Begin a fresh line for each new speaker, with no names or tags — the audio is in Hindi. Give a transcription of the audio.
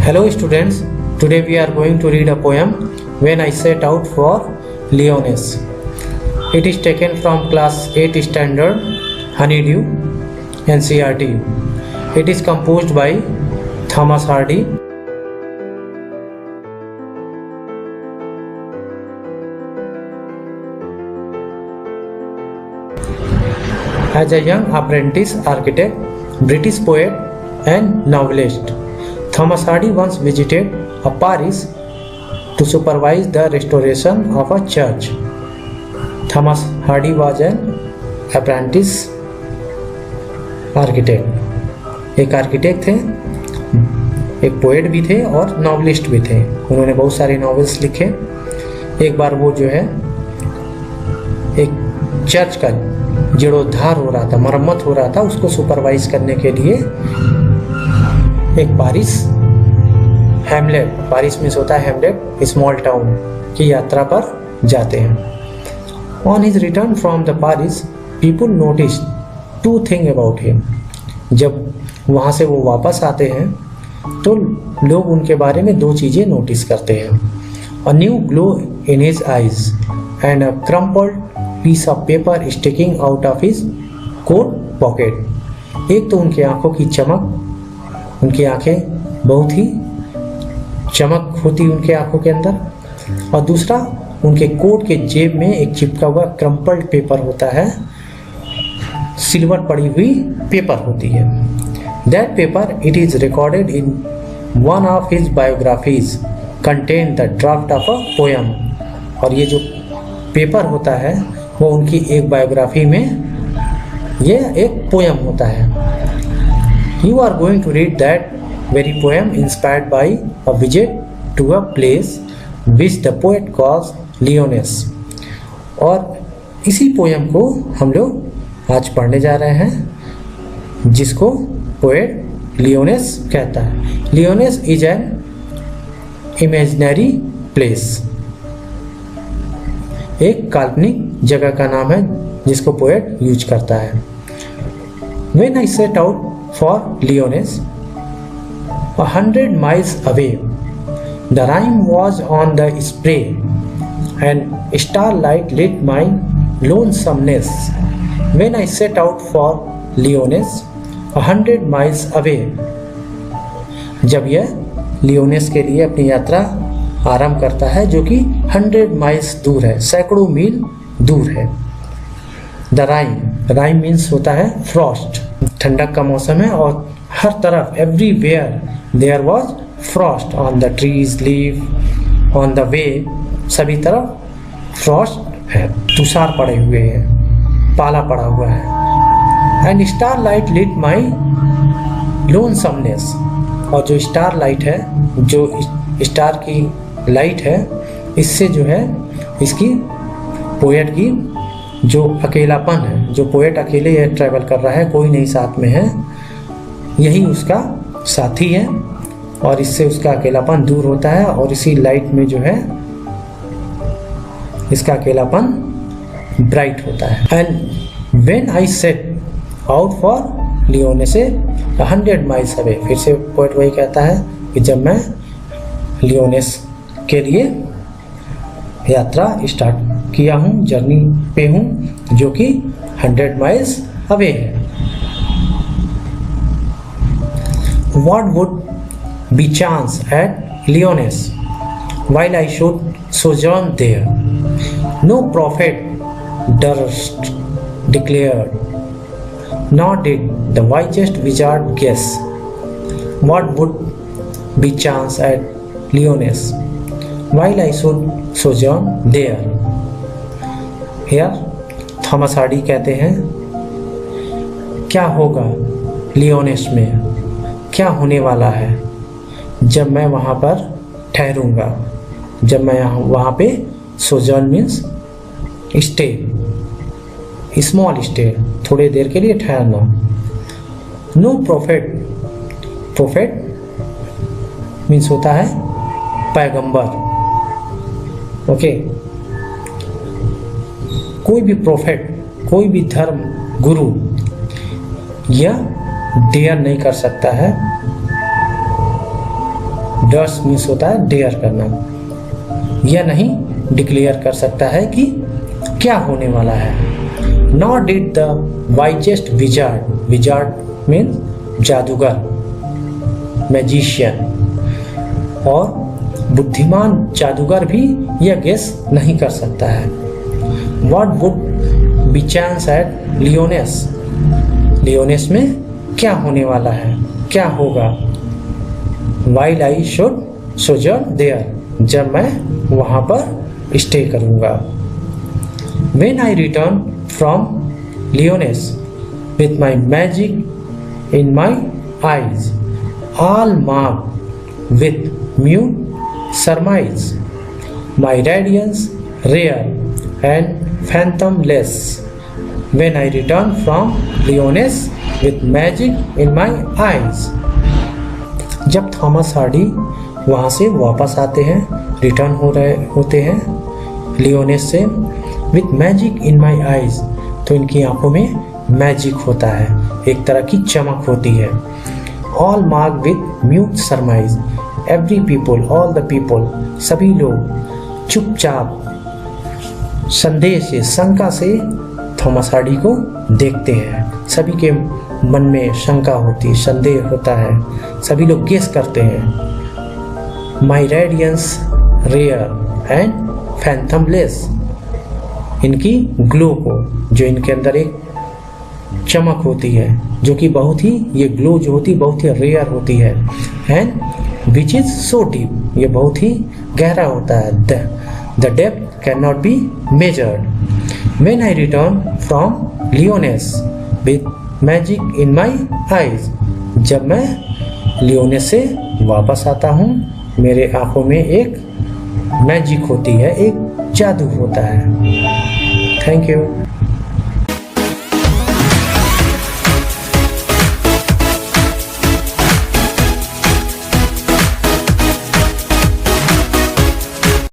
Hello students, today we are going to read a poem When I Set Out for Lyonesse. It is taken from class 8 standard Honeydew NCERT. It is composed by Thomas Hardy. As a young apprentice architect, British poet and novelist, Thomas Hardy once visited Paris to supervise the restoration of a church. Thomas Hardy was an apprentice architect. एक आर्किटेक्ट थे, एक पोएट भी थे और नॉवलिस्ट भी थे. उन्होंने बहुत सारे नॉवेल्स लिखे. एक बार वो जो है एक चर्च का जीर्णोद्धार हो रहा था, मरम्मत हो रहा था, उसको सुपरवाइज करने के लिए एक पारिस हैमलेट, पारिस में होता है हैमलेट, स्मॉल टाउन की यात्रा पर जाते हैं. On his return from the Paris people notice two thing about him. जब वहाँ से वो वापस आते हैं तो लोग उनके बारे में दो चीज़ें नोटिस करते हैं. A new glow in his eyes and a crumpled piece of paper sticking out of his coat pocket. एक तो उनकी आंखों की चमक, उनकी आंखें बहुत ही चमक होती उनके आंखों के अंदर, और दूसरा उनके कोट के जेब में एक चिपका हुआ क्रम्पल्ड पेपर होता है, सिल्वर पड़ी हुई पेपर होती है. That paper it is recorded in one of his biographies contain the draft of a poem. और ये जो पेपर होता है वो उनकी एक बायोग्राफी में ये एक पोएम होता है. You are going to read that very poem inspired by a visit to a place which the poet calls Lyonesse. और इसी पोएम को हम लोग आज पढ़ने जा रहे हैं जिसको पोएट लियोनेस कहता है. लियोनेस इज एन इमेजिनरी प्लेस. एक काल्पनिक जगह का नाम है जिसको पोएट यूज करता है. When I set out for Lyonesse, 100 miles away, the Rhine was on the spray, and starlight lit my lonesomeness. When I set out for Lyonesse, 100 miles away, जब यह लियोनेस के लिए अपनी यात्रा आरंभ करता है जो कि 100 माइल्स दूर है, सैकड़ों मील दूर है. द राइन मीन्स होता है फ्रॉस्ट. ठंडक का मौसम है और हर तरफ everywhere there was frost on the trees, leave, on the way, सभी तरफ फ्रॉस्ट है, तुषार पड़े हुए हैं, पाला पड़ा हुआ है. एंड स्टार लाइट लिट माई लोनसमनेस. और जो स्टार लाइट है, जो स्टार की लाइट है, इससे जो है इसकी पोएट की जो अकेलापन है, जो पोएट अकेले यह ट्रैवल कर रहा है, कोई नहीं साथ में है, यही उसका साथी है और इससे उसका अकेलापन दूर होता है. और इसी लाइट में जो है इसका अकेलापन ब्राइट होता है. And when I set out for Lyonnesse 100 miles away. फिर से पोएट वही कहता है कि जब मैं लियोनेस के लिए यात्रा स्टार्ट किया हूँ, जर्नी पे हूँ जो कि 100 माइल्स अवे है. What would be chance at Lyonesse while I should sojourn there? No prophet durst declare, nor did the wisest wizard guess. What would be chance at Lyonesse while I should sojourn there? Here Thomas Hardy कहते हैं, क्या होगा लियोनेस में, क्या होने वाला है जब मैं वहाँ पर ठहरूंगा, जब मैं वहाँ पे sojourn means stay, small stay, थोड़ी देर के लिए ठहरना. नो प्रोफेट, प्रोफेट मीन्स होता है पैगंबर. ओके, कोई भी प्रोफेट, कोई भी धर्म गुरु यह डेयर नहीं कर सकता है डर्स मीन्स होता है डेयर करना। यह नहीं डिक्लेयर कर सकता है कि क्या होने वाला है। Nor did the wisest wizard, wizard means जादूगर, मैजिशियन, और बुद्धिमान जादूगर भी यह गेस नहीं कर सकता है। What would be chance at लियोनेस, लियोनेस में क्या होने वाला है, क्या होगा। While I should sojourn there, जब मैं वहाँ पर स्टे करूँगा। When I return from Lyonesse with my magic in my eyes, all marked with mute surmise, my radiance rare and phantomless. When I return from Lyonesse with magic in my eyes. जब थॉमस हार्डी वहाँ से वापस आते हैं, रिटर्न होते हैं लियोनेस से, with magic in my eyes, तो इनकी आंखों में मैजिक होता है, एक तरह की चमक होती है। All mark with mute सरमाइज, every people, all the people, सभी लोग चुपचाप संदेह से, शंका से थॉमस हार्डी को देखते हैं। सभी के मन में शंका होती, संदेह होता है, सभी लोग गेस करते हैं। माई रेडियंस रेयर एंड फैंथमलेस, इनकी ग्लो को, जो इनके अंदर एक चमक होती है, जो कि बहुत ही, ये ग्लो जो होती है बहुत ही रेयर होती है। And which is so deep, ये बहुत ही गहरा होता है। The depth can not be measured. When I return from Lyonesse with magic in my eyes, जब मैं लियोनेस से वापस आता हूँ, मेरे आंखों में एक मैजिक होती है, एक जादू होता है। Thank you.